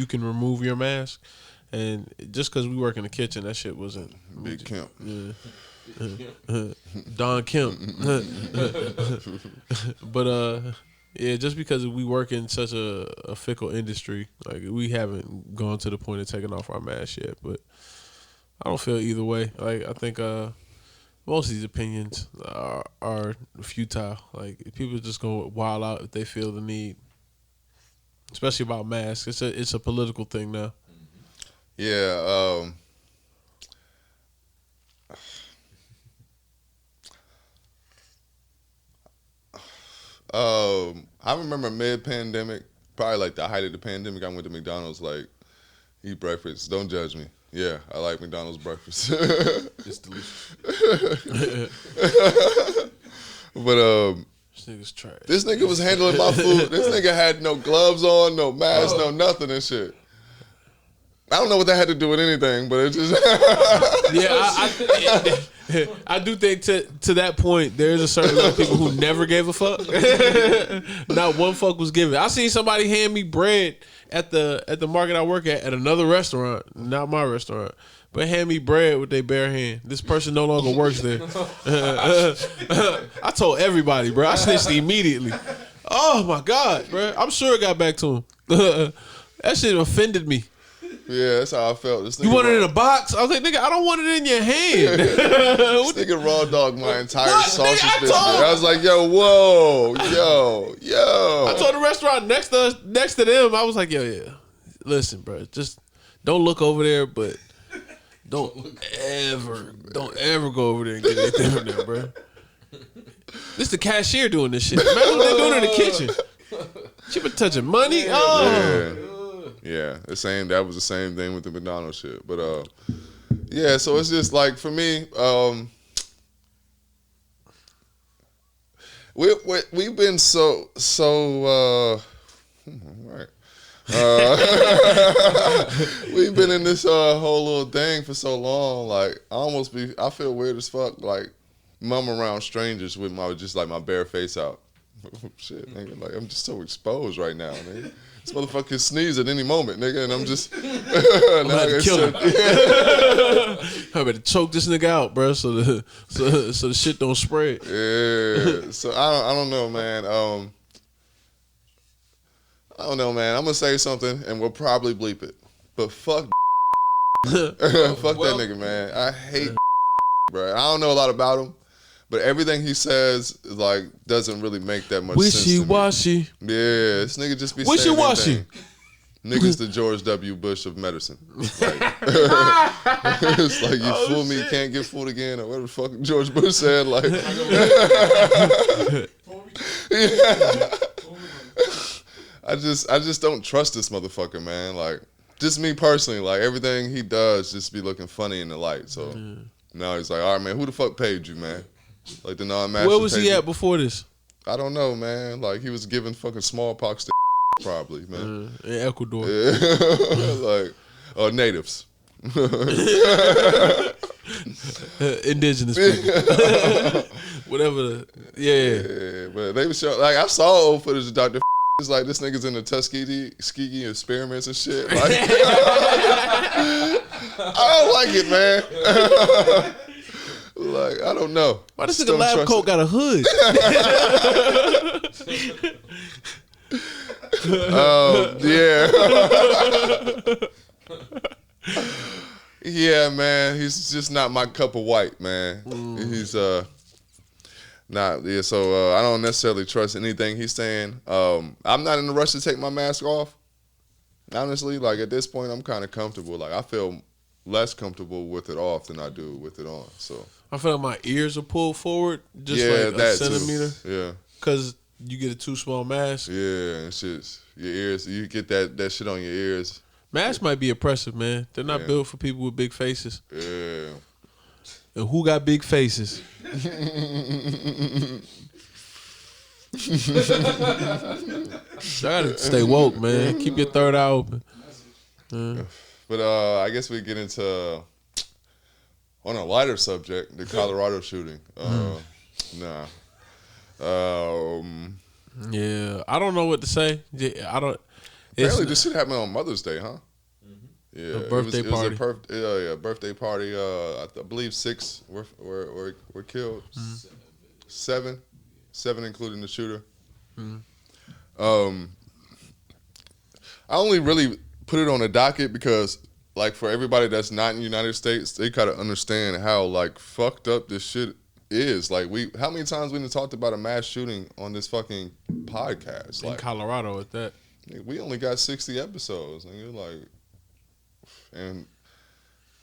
can remove your mask. And just because we work in the kitchen, that shit wasn't Big Kemp. Yeah. Don Kemp. But yeah, just because we work in such a fickle industry, like we haven't gone to the point of taking off our mask yet. But I don't feel either way. Like I think most of these opinions are futile. Like people just go wild out if they feel the need, especially about masks. It's a political thing now. Yeah. I remember mid-pandemic, probably like the height of the pandemic, I went to McDonald's, like, eat breakfast. Don't judge me. Yeah, I like McDonald's breakfast. It's delicious. But This nigga's trash. this nigga was handling my food. This nigga had no gloves on, no mask, no nothing and shit. I don't know what that had to do with anything, but it just Yeah, I do think to that point, there's a certain level of people who never gave a fuck. Not one fuck was given. I seen somebody hand me bread at the market I work at another restaurant, not my restaurant, but hand me bread with their bare hand. This person no longer works there. I told everybody, bro. I snitched immediately. Oh my God, bro. I'm sure it got back to him. That shit offended me. yeah, that's how I felt. This nigga You want it in a box? I was like, nigga, I don't want it in your hand. This nigga raw dog my entire What? sausage Nigga, I biscuit. told- I was like, yo. I told the restaurant next to them, I was like, yeah. Listen, bro, just don't look over there, but don't ever go over there and get anything from there, bro. This the cashier doing this shit. Imagine what they doing in the kitchen. She been touching money. Oh. Yeah, that was the same thing with the McDonald's shit. But yeah, so it's just like for me, we've been so right. We've been in this whole little thing for so long. Like I feel weird as fuck. Like mum around strangers with my bare face out. Shit, nigga. Like I'm just so exposed right now, nigga. This motherfucker can sneeze at any moment, nigga, and I'm just I'm gonna kill him. I better choke this nigga out, bro, so the shit don't spread. Yeah. So I don't know, man. I don't know, man. I'm gonna say something and we'll probably bleep it. But fuck fuck that nigga, man. I hate bro. I don't know a lot about him. But everything he says like doesn't really make that much sense to me. Wishy-washy. Yeah, this nigga just be saying Wishy-washy. anything. Nigga's the George W. Bush of medicine. Like, it's like you fool me, you can't get fooled again, or whatever the fuck George Bush said. Like, yeah. I just don't trust this motherfucker, man. Like, just me personally, like everything he does just be looking funny in the light. So now he's like, all right, man, who the fuck paid you, man? Like the non-master. Where was he at before this? I don't know, man. Like he was giving fucking smallpox to probably, man. In Ecuador. Like natives. Indigenous people. Whatever. Yeah, but they was like I saw old footage of Dr. It's like this nigga's in the Tuskegee experiments and shit. Like, I don't like it, man. Like I don't know. Why this nigga lab coat got a hood? Yeah. Yeah, man. He's just not my cup of white, man. He's not. Yeah, so I don't necessarily trust anything he's saying. I'm not in a rush to take my mask off. Honestly, like at this point, I'm kind of comfortable. Like I feel less comfortable with it off than I do with it on. So I feel like my ears are pulled forward just like a centimeter. Too. Yeah, because you get a too small mask. Yeah, it's just your ears. You get that shit on your ears. Masks might be oppressive, man. They're not built for people with big faces. Yeah. And who got big faces? I gotta stay woke, man. Keep your third eye open. But I guess we get into on a lighter subject, the Colorado shooting. Yeah, I don't know what to say. I don't. Apparently, this shit happened on Mother's Day, huh? Yeah, a birthday party. It was a birthday party. I believe 6 were killed. 7 including the shooter. I only really put it on the docket because, like, for everybody that's not in the United States, they gotta understand how like fucked up this shit is. Like, how many times we done talked about a mass shooting on this fucking podcast? In Colorado at that. We only got 60 episodes, and you're like. And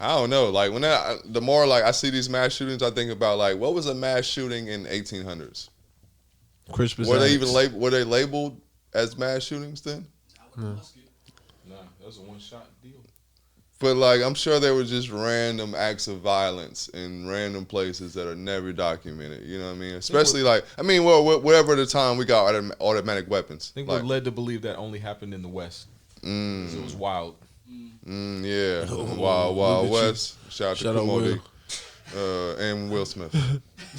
I don't know, like the more like I see these mass shootings, I think about like what was a mass shooting in 1800s? Christmas. Were they even labeled as mass shootings then? Nah, that was a one-shot deal. But like I'm sure there were just random acts of violence in random places that are never documented. You know what I mean? Especially whatever the time we got automatic weapons. I think we're led to believe that only happened in the West. It was wild. Yeah, Wild West. Shout out to Will. And Will Smith.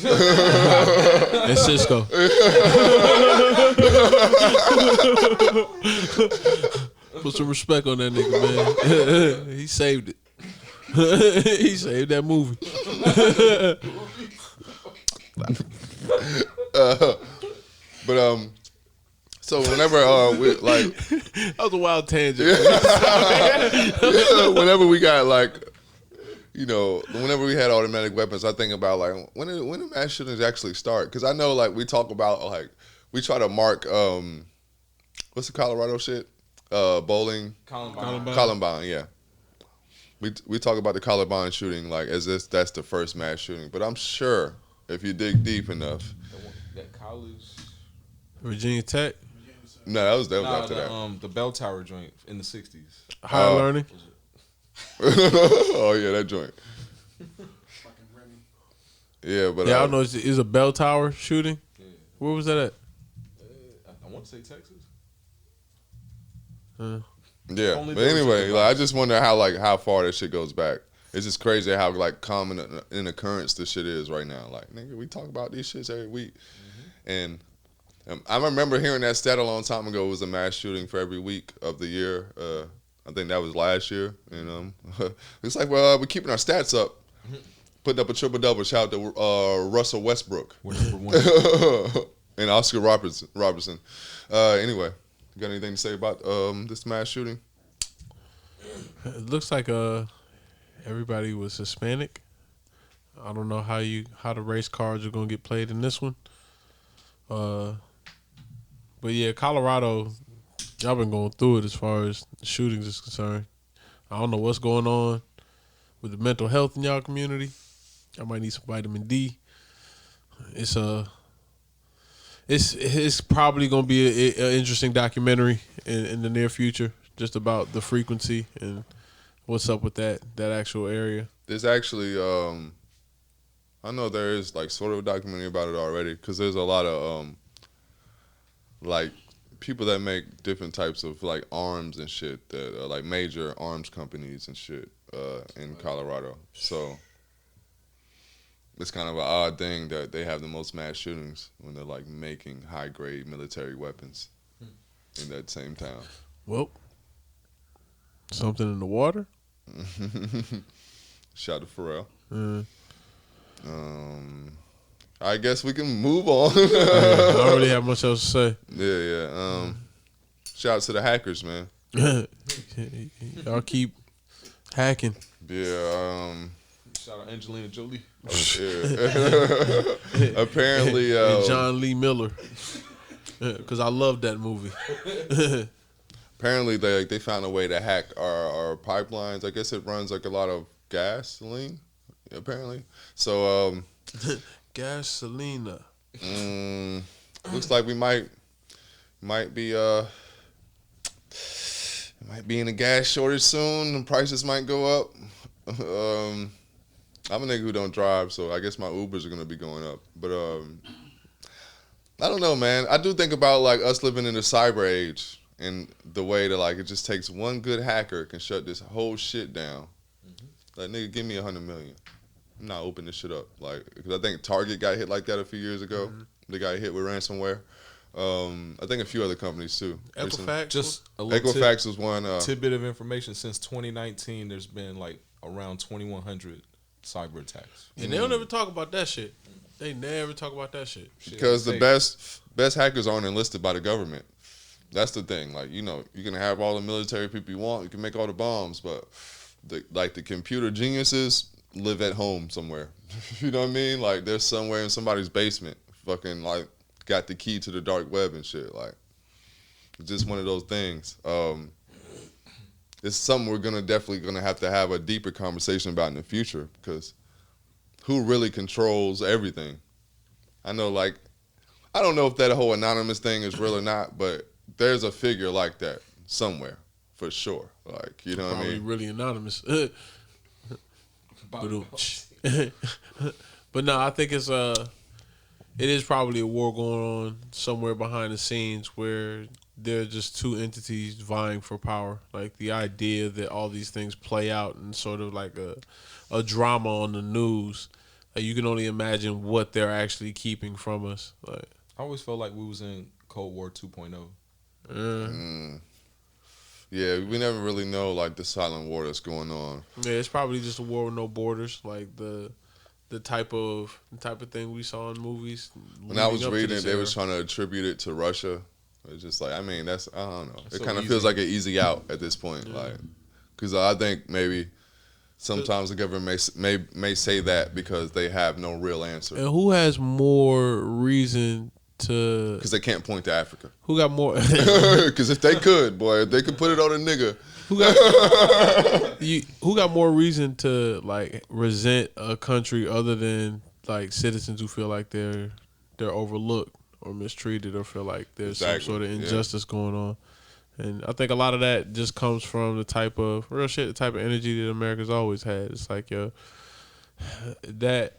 And Cisco. Put some respect on that nigga, man. He saved it. He saved that movie. So whenever we like, that was a wild tangent. Whenever we got like, whenever we had automatic weapons, I think about like when the mass shootings actually start. Because I know like we talk about like we try to mark what's the Colorado shit? Bowling. Columbine. Yeah. We talk about the Columbine shooting like as if that's the first mass shooting, but I'm sure if you dig deep enough, that college, Virginia Tech. No, that was after that. The Bell Tower joint in the 60s. Higher learning. Oh yeah, that joint. Yeah, but I don't know. Is a Bell Tower shooting? Yeah. Where was that at? I want to say Texas. Yeah, but anyway, like I just wonder how far that shit goes back. It's just crazy how like common an occurrence this shit is right now. Like nigga, we talk about these shits every week, and I remember hearing that stat a long time ago. It was a mass shooting for every week of the year. I think that was last year. And it's like, well, we're keeping our stats up. Putting up a triple-double. Shout out to Russell Westbrook. We're number one. And Oscar Robertson. Anyway, you got anything to say about this mass shooting? It looks like everybody was Hispanic. I don't know how the race cards are gonna get played in this one. But yeah, Colorado, y'all been going through it as far as shootings is concerned. I don't know what's going on with the mental health in y'all community. Y'all might need some vitamin D. It's probably gonna be an interesting documentary in the near future just about the frequency and what's up with that actual area? There's actually, I know there is like sort of a documentary about it already because there's a lot of like people that make different types of like arms and shit that are like major arms companies and shit in Colorado. So it's kind of an odd thing that they have the most mass shootings when they're like making high grade military weapons in that same town. Well, something in the water. Shout to Pharrell. I guess we can move on. I don't really have much else to say. Yeah. Shout out to the hackers, man. Y'all keep hacking. Yeah. Shout out Angelina Jolie. Yeah. Apparently, and John Lee Miller, because I love that movie. Apparently, they found a way to hack our pipelines. I guess it runs like a lot of gasoline. Apparently, so Gasolina. Looks like we might be in a gas shortage soon. And prices might go up. I'm a nigga who don't drive, so I guess my Ubers are gonna be going up. But I don't know, man. I do think about like us living in the cyber age and the way that like it just takes one good hacker can shut this whole shit down. Like, nigga, give me $100 million. I'm not opening this shit up. Like, because I think Target got hit like that a few years ago. They got hit with ransomware. I think a few other companies too. Equifax. Just a little Equifax was one. tidbit of information. Since 2019, there's been like around 2,100 cyber attacks. And they don't ever talk about that shit. They never talk about that shit. Because the best hackers aren't enlisted by the government. That's the thing. Like, you know, you can have all the military people you want. You can make all the bombs, but the computer geniuses live at home somewhere. You know what I mean? Like, they're somewhere in somebody's basement, fucking like got the key to the dark web and shit. Like, it's just one of those things. It's something we're definitely gonna have to have a deeper conversation about in the future, because who really controls everything? I know, like, I don't know if that whole anonymous thing is real or not, but there's a figure like that somewhere for sure. Like, you know what I mean? Probably really anonymous. But no, I think it is probably a war going on somewhere behind the scenes where there are just two entities vying for power. Like, the idea that all these things play out in sort of like a drama on the news. Like, you can only imagine what they're actually keeping from us. Like, I always felt like we was in Cold War 2.0. Yeah, we never really know like the silent war that's going on. Yeah, it's probably just a war with no borders, like the type of thing we saw in movies. When I was reading it, they was trying to attribute it to Russia. It's just like, I mean, I don't know. It kind of feels like an easy out at this point, like, because I think maybe sometimes the government may say that because they have no real answer. And who has more reason to? Because they can't point to Africa. Who got more? Because if they could, boy, if they could put it on a nigga. Who got more reason to like resent a country other than like citizens who feel like they're overlooked or mistreated or feel like there's some sort of injustice going on? And I think a lot of that just comes from the type of energy that America's always had. It's like, yo, the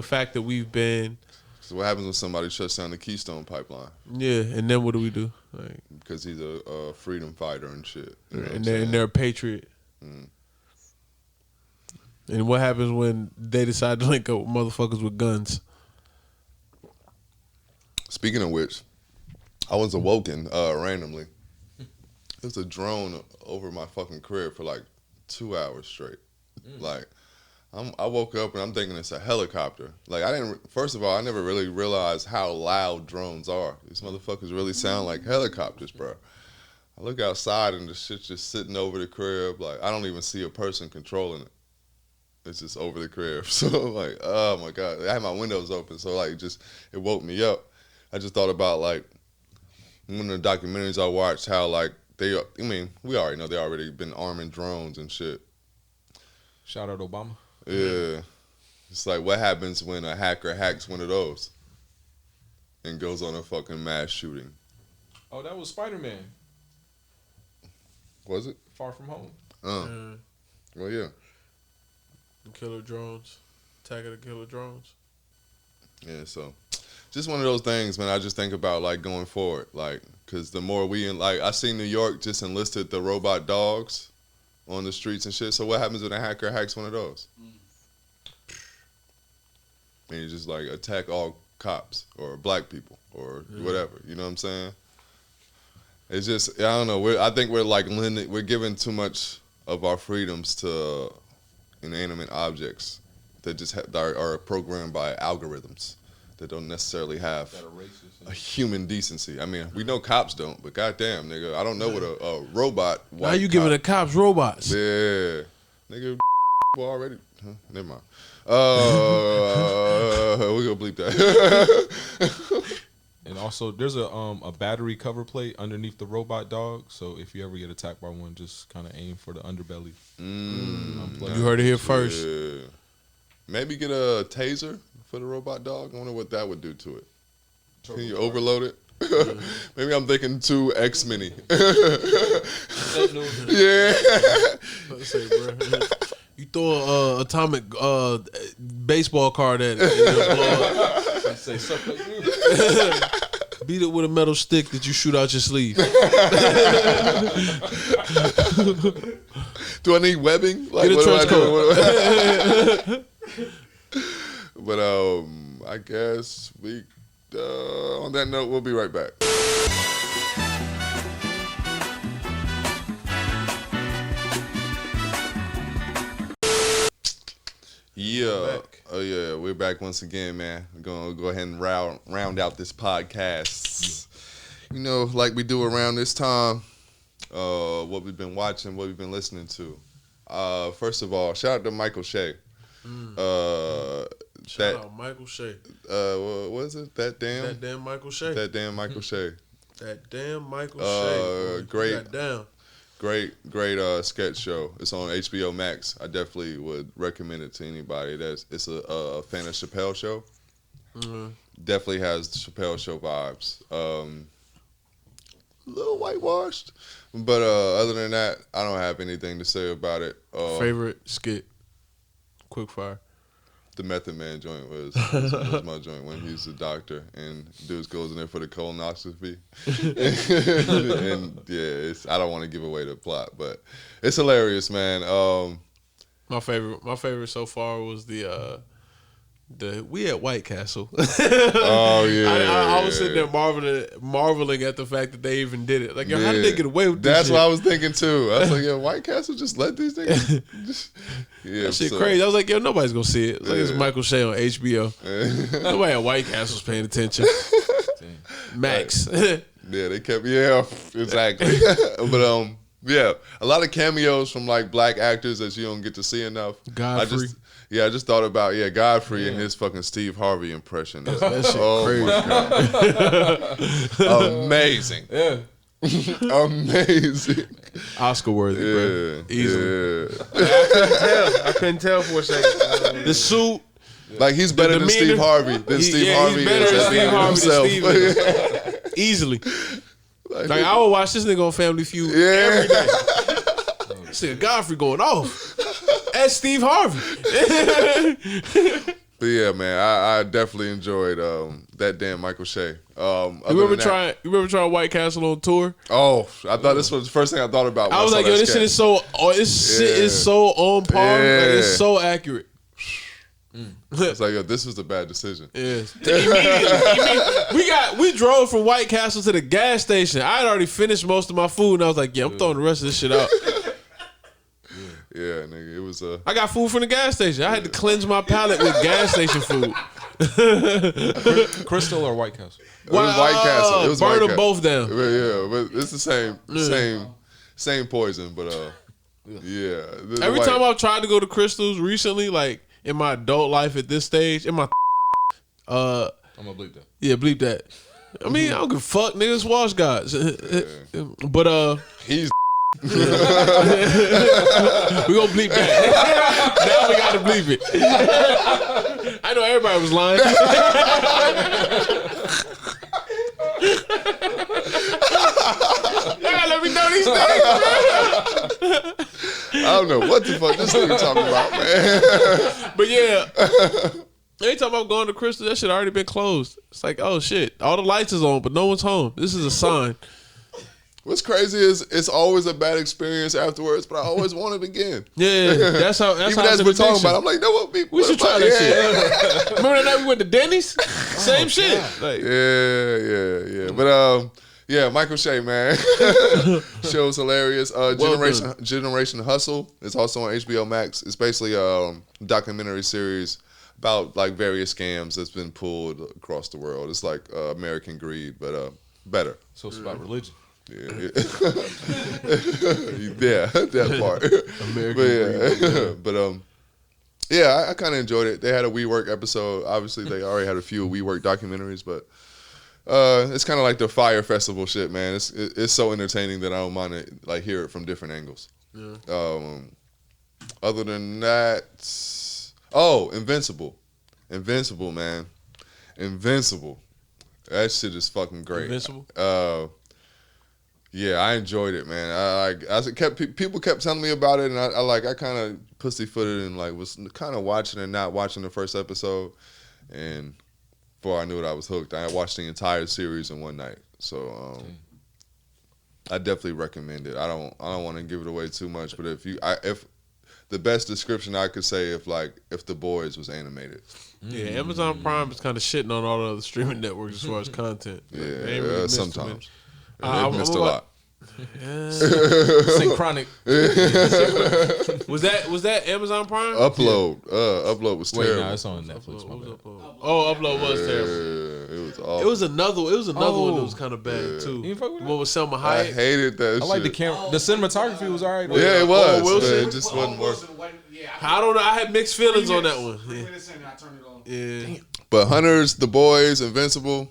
fact that we've been. So what happens when somebody shuts down the Keystone Pipeline? Yeah, and then what do we do? Like, because he's a freedom fighter and shit. You know and they're a patriot. And what happens when they decide to link up with motherfuckers with guns? Speaking of which, I was awoken randomly. There's a drone over my fucking crib for like 2 hours straight. Like, I woke up and I'm thinking it's a helicopter. Like, first of all, I never really realized how loud drones are. These motherfuckers really sound like helicopters, bro. I look outside and the shit's just sitting over the crib. Like, I don't even see a person controlling it. It's just over the crib. So, like, oh my God. I had my windows open, so, like, it woke me up. I just thought about, like, one of the documentaries I watched, how, like, we already know they already been arming drones and shit. Shout out Obama. Yeah. It's like, what happens when a hacker hacks one of those and goes on a fucking mass shooting? Oh, that was Spider-Man. Was it? Far From Home. Well, yeah. The killer drones. Attack of the killer drones. Yeah, so just one of those things, man. I just think about like going forward, like because the more I see New York just enlisted the robot dogs on the streets and shit. So what happens when a hacker hacks one of those? And you just like attack all cops or black people or whatever. You know what I'm saying? It's just I don't know. I think we're like we're giving too much of our freedoms to inanimate objects that just are programmed by algorithms that don't necessarily have a human decency. I mean, we know cops don't, but goddamn, nigga, I don't know what a robot. Why you giving the cops robots? Yeah, nigga, already. Huh? Never mind. We gonna bleep that. And also, there's a battery cover plate underneath the robot dog. So if you ever get attacked by one, just kind of aim for the underbelly. You heard it here first. Yeah. Maybe get a taser for the robot dog. I wonder what that would do to it. Can you overload it? Maybe I'm thinking 2X Mini. Yeah. Let's say, bro. You throw a atomic baseball card at it. I say something. Beat it with a metal stick that you shoot out your sleeve. Do I need webbing? Like, Get a trench coat. But I guess we. On that note, we'll be right back. Yeah. Oh yeah, we're back once again, man. We're gonna go ahead and round out this podcast. You know, like we do around this time, what we've been watching, what we've been listening to. First of all, shout out to Michael Shea. Shout out Michael Shea. What is it? That damn Michael Shea. That damn Michael Shea. That damn Michael Shea. Great. Goddamn. Great sketch show. It's on HBO Max. I definitely would recommend it to anybody it's a fan of Chappelle Show. Definitely has Chappelle Show vibes. A little whitewashed, but other than that, I don't have anything to say about it. Favorite skit? Quick fire. The Method Man joint was my joint when he's a doctor and dudes goes in there for the colonoscopy. And yeah, I don't want to give away the plot, but it's hilarious, man. My favorite so far was the we at White Castle. Oh yeah, I was sitting there marveling at the fact that they even did it. Like, yo, how did they get away with this? That's shit? what I was thinking too. I was like, yo, White Castle just let these niggas. Yeah, that shit crazy. I was like, yo, nobody's gonna see it. It's like it's Michael Shea on HBO. Nobody at White Castle's paying attention. Max. Yeah, they kept. Yeah, exactly. But yeah, a lot of cameos from like black actors that you don't get to see enough. Godfrey. I just thought about Godfrey and his fucking Steve Harvey impression. That shit crazy. My God. Amazing. Yeah. Amazing. Oscar worthy, bro. Easily. Yeah. I couldn't tell for a second. The suit. Like he's better than Steve Harvey. Steve Harvey he's better than Steve Harvey himself. Easily. Like I would watch this nigga on Family Feud every day. This nigga Godfrey going off. That's Steve Harvey. But yeah, man, I definitely enjoyed that damn Michael Shea. You remember trying White Castle on tour? Oh, I thought this was the first thing I thought about. I was like, yo, this shit is so on par. Yeah. Like, it's so accurate. It's like, yo, this was a bad decision. Yes. We drove from White Castle to the gas station. I had already finished most of my food, and I was like, yeah, I'm throwing the rest of this shit out. Yeah, nigga, it was I got food from the gas station. I had to cleanse my palate with gas station food. Crystal or White Castle? It was White Castle. It was burn White them both down. Yeah, but it's the same poison. But yeah. Every time I've tried to go to Crystals recently, like in my adult life at this stage, in my I'm gonna bleep that. Yeah, bleep that. I mean, I don't give a fuck, niggas. Wash gods. But he's. We gonna bleep that. Now we gotta bleep it. I know everybody was lying. Let let me know these things, I don't know what the fuck this nigga talking about, man. But yeah, anytime I'm going to Crystal, that shit already been closed. It's like, oh shit, all the lights is on, but no one's home. This is a sign. What's crazy is it's always a bad experience afterwards, but I always want it again. Yeah, that's how. That's Even how as we're talking about it, I'm like, no, what we should try that shit. Remember that night we went to Denny's? Same shit. Like, Yeah. But yeah, Michael Shea, man. Show's hilarious. Generation Hustle is also on HBO Max. It's basically a documentary series about like various scams that's been pulled across the world. It's like American Greed, but better. So it's about religion. Yeah, that part. American Greed. Yeah, I kind of enjoyed it. They had a WeWork episode. Obviously, they already had a few WeWork documentaries, but it's kind of like the Fire Festival shit, man. It's so entertaining that I don't mind to like hear it from different angles. Yeah. Other than that, Invincible, man, Invincible. That shit is fucking great. Invincible. Yeah, I enjoyed it, man. People kept telling me about it, and I kind of pussyfooted and like was kind of watching and not watching the first episode, and before I knew it, I was hooked. I watched the entire series in one night, so I definitely recommend it. I don't want to give it away too much, but if the best description I could say if The Boys was animated. Yeah, Amazon Prime is kind of shitting on all the other streaming networks as far as content. Yeah, really sometimes. They missed a lot. Synchronic. Was that Amazon Prime? Upload was terrible. Wait, no, it's on Netflix. Upload was terrible. Yeah, it was awful. It was another one that was kind of bad too. You fuck with What was Selma Hayek? I hated that shit. I like the camera. The cinematography was alright. Yeah, it was. Wilson? It just wasn't working. I don't know. I had mixed feelings on that one. Yeah. But Hunters, The Boys, Invincible,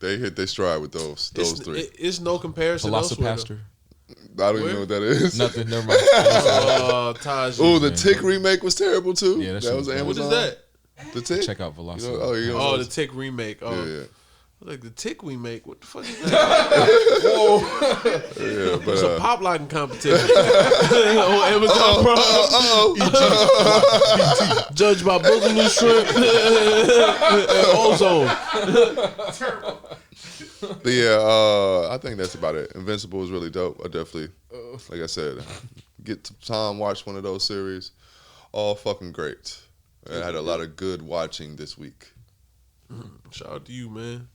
they hit their stride with those three. It's no comparison. Velocipaster. I don't even know what that is. Nothing. Never mind. Taji. Oh, the Tick remake was terrible too. Yeah, that was Amazon. What is that? The Tick. Check out Velocity. The Tick remake. Oh, yeah. Like the Tick remake. What the fuck is that? Whoa. Yeah, but it's a pop locking competition on Amazon Prime. Judged by Boogaloo Shrimp and Ozone. But yeah, I think that's about it. Invincible was really dope. I definitely, like I said, get some time, watch one of those series. All fucking great. I had a lot of good watching this week. Shout out to you, man.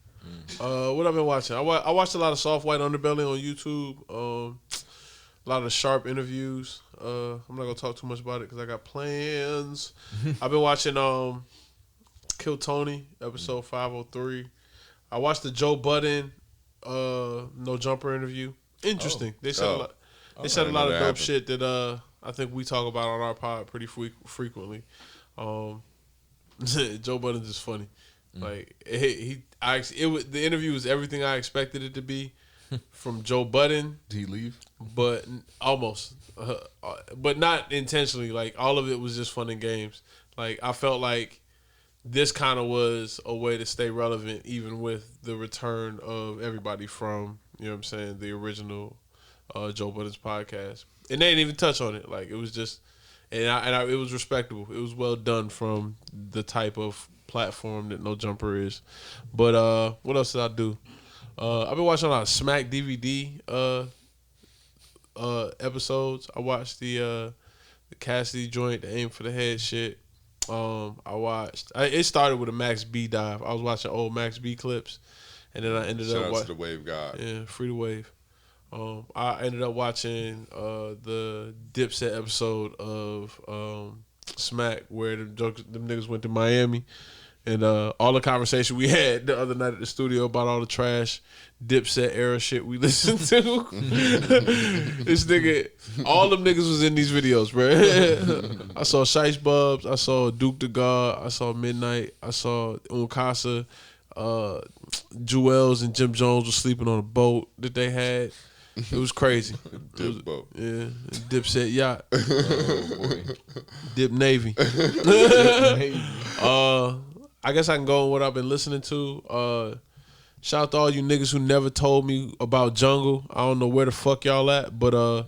What I've been watching? I watched a lot of Soft White Underbelly on YouTube. A lot of Sharp interviews. I'm not gonna talk too much about it because I got plans. I've been watching Kill Tony episode 503. I watched the Joe Budden No Jumper interview. Interesting. They said a lot. They said a lot of dope shit that I think we talk about on our pod pretty frequently. Joe Budden's just funny. Like the interview was everything I expected it to be from Joe Budden. Did he leave? But almost, but not intentionally. Like all of it was just fun and games. Like I felt like this kind of was a way to stay relevant, even with the return of everybody from the original Joe Budden's podcast. And they didn't even touch on it. Like it was just, it was respectable. It was well done from the type of platform that No Jumper is. But what else did I do? I've been watching a lot of Smack DVD episodes. I watched the Cassidy joint, the Aim for the Head shit. It started with a Max B dive. I was watching old Max B clips, and then I ended up watching the Wave God. Yeah, free to Wave. I ended up watching the Dipset episode of Smack where them niggas went to Miami, and all the conversation we had the other night at the studio about all the trash Dipset era shit we listened to. This nigga, all them niggas was in these videos, bro. I saw Shice Bubs, I saw Duke the God, I saw Midnight, I saw Unkasa, Jewels and Jim Jones was sleeping on a boat that they had. It was crazy. Boat. Yeah, Dipset yacht. Oh, boy. Dip Navy. I guess I can go on what I've been listening to. Shout out to all you niggas who never told me about Jungle. I don't know where the fuck y'all at, but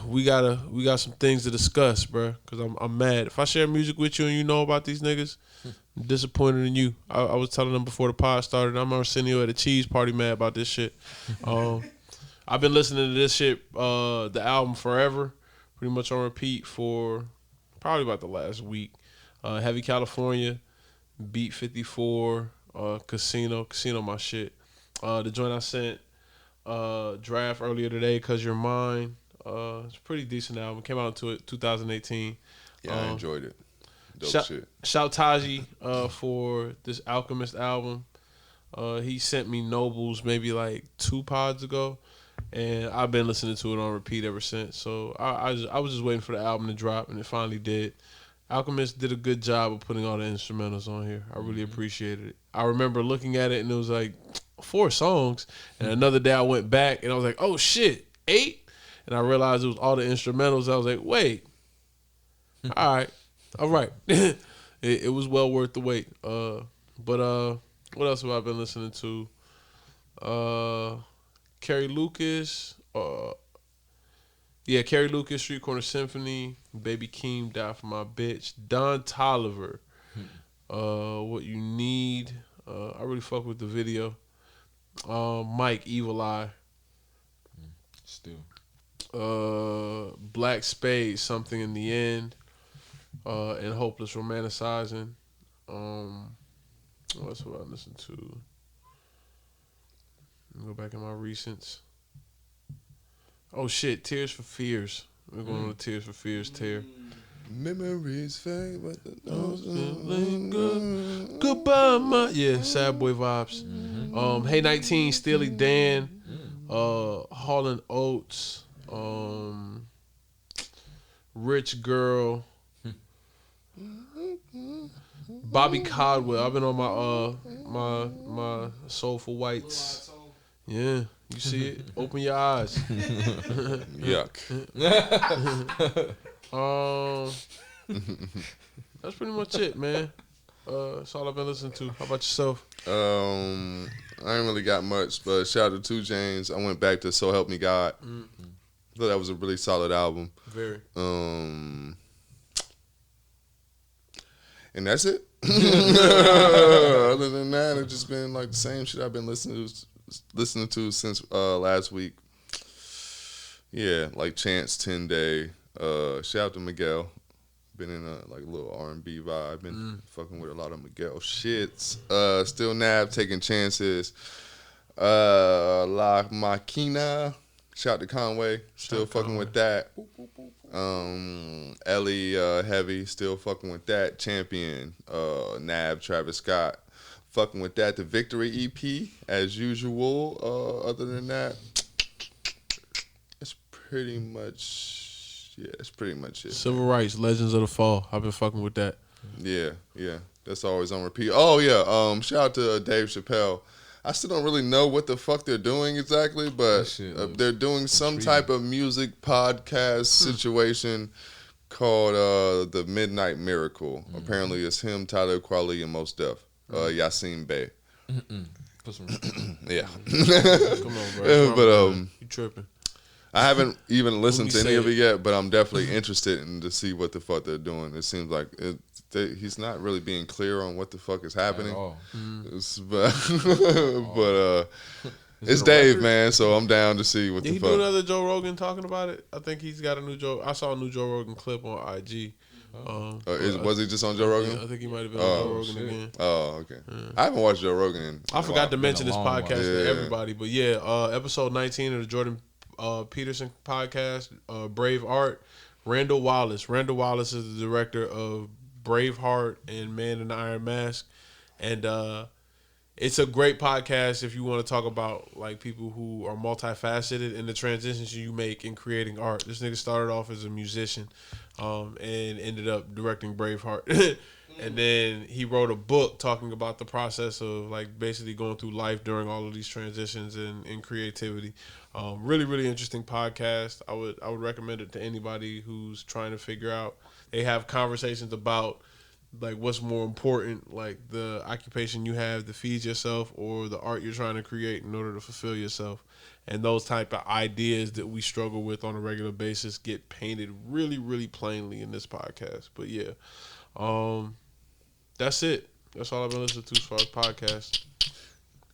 we got some things to discuss, bro. Cause I'm mad. If I share music with you and you know about these niggas, I'm disappointed in you. I was telling them before the pod started. I'm Arsenio at a cheese party mad about this shit. I've been listening to this shit, the album Forever, pretty much on repeat for probably about the last week. Heavy California, Beat 54, Casino my shit. The joint I sent draft earlier today, Cause You're Mine. It's a pretty decent album. Came out in 2018. Yeah, I enjoyed it. Dope shit. Shout Taji for this Alchemist album. He sent me Nobles maybe like 2 pods ago, and I've been listening to it on repeat ever since. So I was just waiting for the album to drop, and it finally did. Alchemist did a good job of putting all the instrumentals on here. I really appreciated it. I remember looking at it, and it was like 4 songs, and another day I went back, and I was like, oh shit, 8? And I realized it was all the instrumentals. I was like, wait. All right. It was well worth the wait. But what else have I been listening to? Carrie Lucas. Carrie Lucas, Street Corner Symphony, Baby Keem, Die For My Bitch, Don Toliver, What You Need. I really fuck with the video. Mike, Evil Eye. Still. Black Spade, Something in the End, and Hopeless Romanticizing. What else have I listened to? Let me go back in my recents. Oh shit, Tears for Fears. We're going on the Tears for Fears tear. Memories fade, but the nose linger. Goodbye, my sad boy vibes. Hey 19, Steely Dan, Hall & Oates, Rich Girl, Bobby Caldwell. I've been on my Soulful Whites. Yeah, you see it. Open your eyes. Yuck. That's pretty much it, man. That's all I've been listening to. How about yourself? I ain't really got much, but shout out to 2 Chainz. I went back to So Help Me God. Thought that was a really solid album. Very. And that's it. Other than that, it's just been like the same shit I've been listening to since last week. Yeah, like Chance 10 Day. Shout out to Miguel. Been in a like little R&B vibe. Been fucking with a lot of Miguel shits. Still Nav, taking chances. La Machina. Shout out to Conway. Still fucking with that. Ellie Heavy. Still fucking with that. Champion. Nav, Travis Scott. Fucking with that. The Victory EP as usual. Other than that, it's pretty much. Yeah, that's pretty much it. Civil Rights, Legends of the Fall. I've been fucking with that. Yeah. That's always on repeat. Oh, yeah. Shout out to Dave Chappelle. I still don't really know what the fuck they're doing exactly, but they're doing some type of music podcast situation called The Midnight Miracle. Apparently, it's him, Tyler Kweli, and Mos Def. Yasin Bey. Yeah. Come on, bro. But you tripping. I haven't even listened to any of it yet, but I'm definitely interested in to see what the fuck they're doing. It seems like he's not really being clear on what the fuck is happening. But it's Dave, man, so I'm down to see what the fuck. Did he do another Joe Rogan talking about it? I think he's got a new Joe. I saw a new Joe Rogan clip on IG. Was he just on Joe Rogan? Yeah, I think he might have been on Joe Rogan again. Oh, okay. Yeah. I haven't watched Joe Rogan. I forgot to mention this podcast to everybody, but episode 19 of the Jordan Peterson podcast, Braveheart. Randall Wallace. Randall Wallace is the director of Braveheart and Man in the Iron Mask, and it's a great podcast if you want to talk about like people who are multifaceted and the transitions you make in creating art. This nigga started off as a musician, and ended up directing Braveheart. And then he wrote a book talking about the process of like basically going through life during all of these transitions and creativity. Really, really interesting podcast. I would recommend it to anybody who's trying to figure out. They have conversations about like what's more important, like the occupation you have to feed yourself or the art you're trying to create in order to fulfill yourself. And those type of ideas that we struggle with on a regular basis get painted really, really plainly in this podcast. But yeah, that's it. That's all I've been listening to as far as podcasts.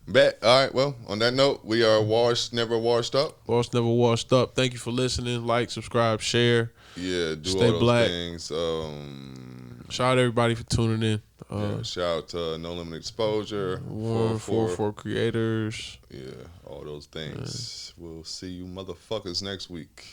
Bet. All right. Well, on that note, we are washed, never washed up. Washed, never washed up. Thank you for listening. Like, subscribe, share. Yeah, do Stay all those black. things. Shout out everybody for tuning in. Shout out to No Limit Exposure. 444 Creators. Yeah, all those things. We'll see you motherfuckers next week.